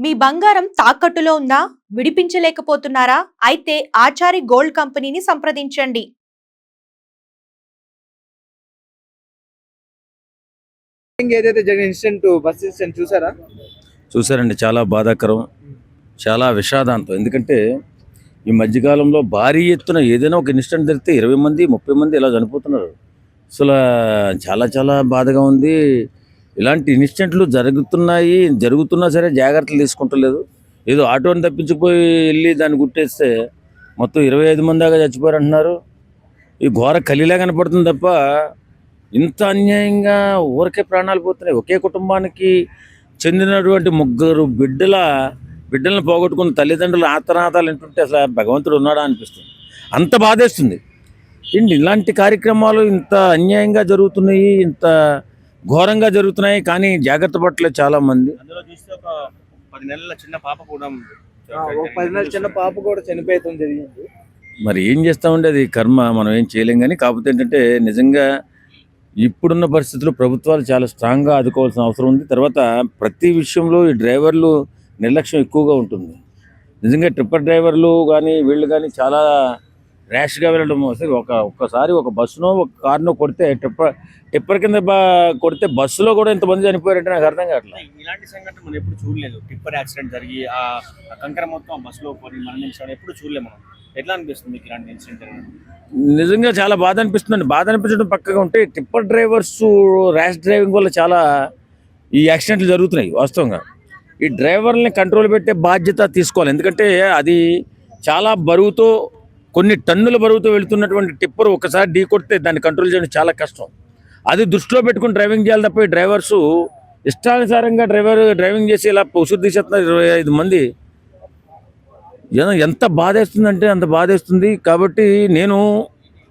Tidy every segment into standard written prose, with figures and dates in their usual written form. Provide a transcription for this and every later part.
మీ బంగారం తాకట్టులో ఉందా? విడిపించలేకపోతున్నారా? అయితే ఆచారి గోల్డ్ కంపెనీని సంప్రదించండి. ఏదైతే జరిగిన ఇన్సిడెంట్ బస్ ఇన్సిడెంట్ చూసారా? చూసారండి. చాలా బాధాకరం, చాలా విషాదాంతం. ఎందుకంటే ఈ మధ్యకాలంలో భారీ ఎత్తున ఏదైనా ఒక ఇన్సిడెంట్ జరిగితే 20 మంది 30 మంది ఇలా చనిపోతున్నారు. అసలు చాలా చాలా బాధగా ఉంది. ఇలాంటి ఇన్సిడెంట్లు జరుగుతున్నా సరే జాగ్రత్తలు తీసుకుంటలేదు. ఏదో ఆటోని తప్పించిపోయి వెళ్ళి దాన్ని గుట్టేస్తే మొత్తం 25 మంది దాకా చచ్చిపోయారు అంటున్నారు. ఈ ఘోర కలిలా కనపడుతుంది తప్ప ఇంత అన్యాయంగా ఊరికే ప్రాణాలు పోతున్నాయి. ఒకే కుటుంబానికి చెందినటువంటి ముగ్గురు బిడ్డలను పోగొట్టుకున్న తల్లిదండ్రులు ఆతనాతాలు వింటుంటే అసలు భగవంతుడు ఉన్నాడా అనిపిస్తుంది. అంత బాధేస్తుంది. ఏంటి ఇలాంటి కార్యక్రమాలు ఇంత అన్యాయంగా జరుగుతున్నాయి, ఇంత ఘోరంగా జరుగుతున్నాయి, కానీ జాగ్రత్త పడలేదు చాలామంది. అందులో చూస్తే ఒక 10 నెలల చిన్న పాప కూడా ఉంది. ఒక 10 నెలల చిన్న పాప కూడా చనిపోయడం జరిగింది. మరి ఏం చేస్తామంటే అది కర్మ, మనం ఏం చేయలేం. కానీ కాకపోతే ఏంటంటే నిజంగా ఇప్పుడున్న పరిస్థితుల్లో ప్రభుత్వాలు చాలా స్ట్రాంగ్గా ఆదుకోవాల్సిన అవసరం ఉంది. తర్వాత ప్రతి విషయంలో ఈ డ్రైవర్లు నిర్లక్ష్యం ఎక్కువగా ఉంటుంది. నిజంగా టిప్పర్ డ్రైవర్లు కానీ వీళ్ళు కానీ చాలా ర్యాష్గా వెళ్ళడం. ఒక్కసారి ఒక బస్సునో ఒక కారునో కొడితే టిప్పర్ కింద కొడితే బస్సులో కూడా ఇంతమంది చనిపోయారంటే నాకు అర్థం కావట్లేదు. ఇలాంటి సంఘటన మనం ఎప్పుడు చూడలేదు. టిప్పర్ యాక్సిడెంట్ జరిగి ఆ కంకర మొత్తం బస్సులో మరణించడం ఎప్పుడు చూడలేము మనం. ఎట్లా అనిపిస్తుంది మీకు ఇలాంటి ఇన్సిడెంట్? నిజంగా చాలా బాధ అనిపిస్తుందండి. బాధ అనిపించడం పక్కగా ఉంటే టిప్పర్ డ్రైవర్స్ ర్యాష్ డ్రైవింగ్ వల్ల చాలా ఈ యాక్సిడెంట్లు జరుగుతున్నాయి. వాస్తవంగా ఈ డ్రైవర్ని కంట్రోల్ పెట్టే బాధ్యత తీసుకోవాలి. ఎందుకంటే అది చాలా బరువుతో, కొన్ని టన్నుల బరువుతో వెళుతున్నటువంటి టిప్పర్ ఒకసారి ఢీ కొడితే దాన్ని కంట్రోల్ చేయడం చాలా కష్టం. అది దృష్టిలో పెట్టుకుని డ్రైవింగ్ చేయాలి తప్ప ఈ డ్రైవర్సు ఇష్టానుసారంగా డ్రైవింగ్ చేసి ఇలా ఉసురు తీసేస్తున్నారు 25 మంది. ఎంత బాధేస్తుందంటే అంత బాధేస్తుంది. కాబట్టి నేను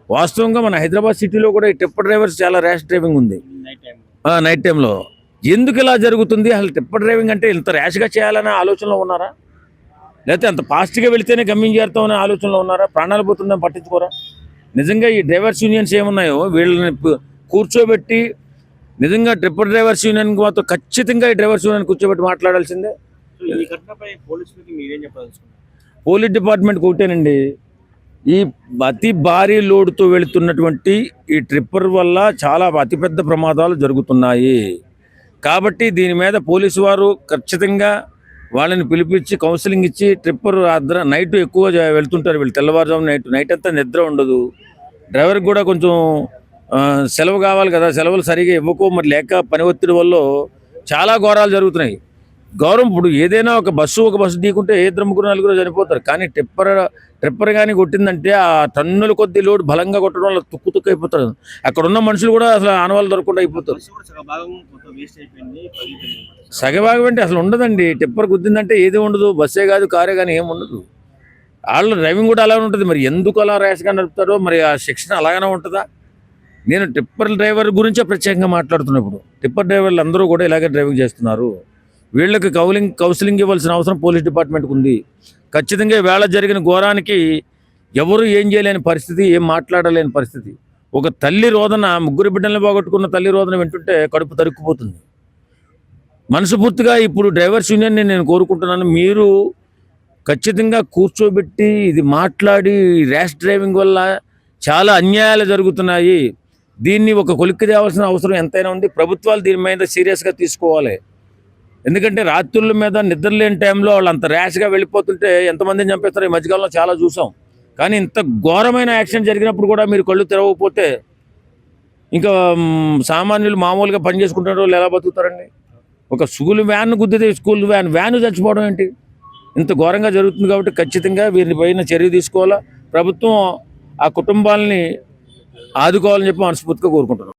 వాస్తవంగా మన హైదరాబాద్ సిటీలో కూడా ఈ టిప్పర్ డ్రైవర్స్ చాలా ర్యాష్ డ్రైవింగ్ ఉంది నైట్ టైంలో. ఎందుకు ఇలా జరుగుతుంది? అసలు టిప్పర్ డ్రైవింగ్ అంటే ఇంత ర్యాష్గా చేయాలనే ఆలోచనలో ఉన్నారా? లేకపోతే అంత ఫాస్ట్గా వెళితేనే గమ్యం చేరుతామనే ఆలోచనలో ఉన్నారా? ప్రాణాలు పోతుందని పట్టించుకోరా? నిజంగా ఈ డ్రైవర్స్ యూనియన్స్ ఏమున్నాయో వీళ్ళని కూర్చోబెట్టి, నిజంగా టిప్పర్ డ్రైవర్స్ యూనియన్కి మాత్రం ఖచ్చితంగా ఈ డ్రైవర్స్ యూనియన్ కూర్చోబెట్టి మాట్లాడాల్సిందే. ఈ ఘటనపై పోలీసులకి మీరేం చెప్పదలుచుకున్నారు? పోలీస్ డిపార్ట్మెంట్కి ఒకటేనండి, ఈ అతి భారీ లోడుతో వెళుతున్నటువంటి ఈ ట్రిప్పర్ వల్ల చాలా అతిపెద్ద ప్రమాదాలు జరుగుతున్నాయి. కాబట్టి దీని మీద పోలీసు వారు ఖచ్చితంగా వాళ్ళని పిలిపించి కౌన్సిలింగ్ ఇచ్చి, ట్రిప్పర్ నైట్ ఎక్కువ వెళ్తుంటారు వీళ్ళు, తెల్లవారుజాము నైట్ అంతా నిద్ర ఉండదు. డ్రైవర్కి కూడా కొంచెం సెలవు కావాలి కదా, సెలవులు సరిగా ఇవ్వకో మరి లేక పని ఒత్తిడి వల్ల చాలా ఘోరాలు జరుగుతున్నాయి. ఇప్పుడు ఏదైనా ఒక బస్సు ఢీకుంటే 2 3 4 చనిపోతారు. కానీ ట్రిప్పర్ కానీ కొట్టిందంటే ఆ టన్నుల కొద్ది లోడ్ బలంగా కొట్టడం వల్ల తుక్కు అయిపోతారు. అక్కడ ఉన్న మనుషులు కూడా అసలు ఆనవాళ్ళు దొరకకుండా అయిపోతారు. సగభాగం అంటే అసలు ఉండదండి. టిప్పర్ గుద్దిందంటే ఏది ఉండదు, బస్సే కాదు కారే కానీ ఏమి ఉండదు. వాళ్ళ డ్రైవింగ్ కూడా అలాగే ఉంటుంది. మరి ఎందుకు అలా ర్యాష్గా నడుపుతారో మరి ఆ శిక్షణ అలాగనే ఉంటుందా? నేను టిప్పర్ డ్రైవర్ గురించే ప్రత్యేకంగా మాట్లాడుతున్నప్పుడు టిప్పర్ డ్రైవర్లు అందరూ కూడా ఇలాగే డ్రైవింగ్ చేస్తున్నారు. వీళ్ళకి కౌన్సిలింగ్ ఇవ్వాల్సిన అవసరం పోలీస్ డిపార్ట్మెంట్కి ఉంది. ఖచ్చితంగా వేళ జరిగిన ఘోరానికి ఎవరు ఏం చేయలేని పరిస్థితి, ఏం మాట్లాడలేని పరిస్థితి. ఒక తల్లి రోదన, 3 బిడ్డలను పోగొట్టుకున్న తల్లి రోదన వింటుంటే కడుపు తరుక్కుపోతుంది. మనస్ఫూర్తిగా ఇప్పుడు డ్రైవర్స్ యూనియన్ని నేను కోరుకుంటున్నాను, మీరు ఖచ్చితంగా కూర్చోబెట్టి ఇది మాట్లాడి, ర్యాష్ డ్రైవింగ్ వల్ల చాలా అన్యాయాలు జరుగుతున్నాయి, దీన్ని ఒక కొలిక్కి తేవాల్సిన అవసరం ఎంతైనా ఉంది. ప్రభుత్వాలు దీని మీద సీరియస్గా తీసుకోవాలి. ఎందుకంటే రాత్రుల మీద నిద్ర లేని టైంలో వాళ్ళు అంత ర్యాష్గా వెళ్ళిపోతుంటే ఎంతమందిని చంపేస్తారు ఈ మధ్యకాలంలో చాలా చూసాం. కానీ ఇంత ఘోరమైన యాక్సిడెంట్ జరిగినప్పుడు కూడా మీరు కళ్ళు తెరవకపోతే ఇంకా సామాన్యులు మామూలుగా పని చేసుకుంటున్న వాళ్ళు ఎలా బతుకుతారండి? ఒక స్కూల్ వ్యాన్ గుద్దితే స్కూల్ వ్యాన్ చచ్చిపోవడం ఏంటి? ఇంత ఘోరంగా జరుగుతుంది. కాబట్టి ఖచ్చితంగా వీరిని పైన చర్య తీసుకోవాలా. ప్రభుత్వం ఆ కుటుంబాలని ఆదుకోవాలని చెప్పి మనస్ఫూర్తిగా కోరుకుంటున్నాం.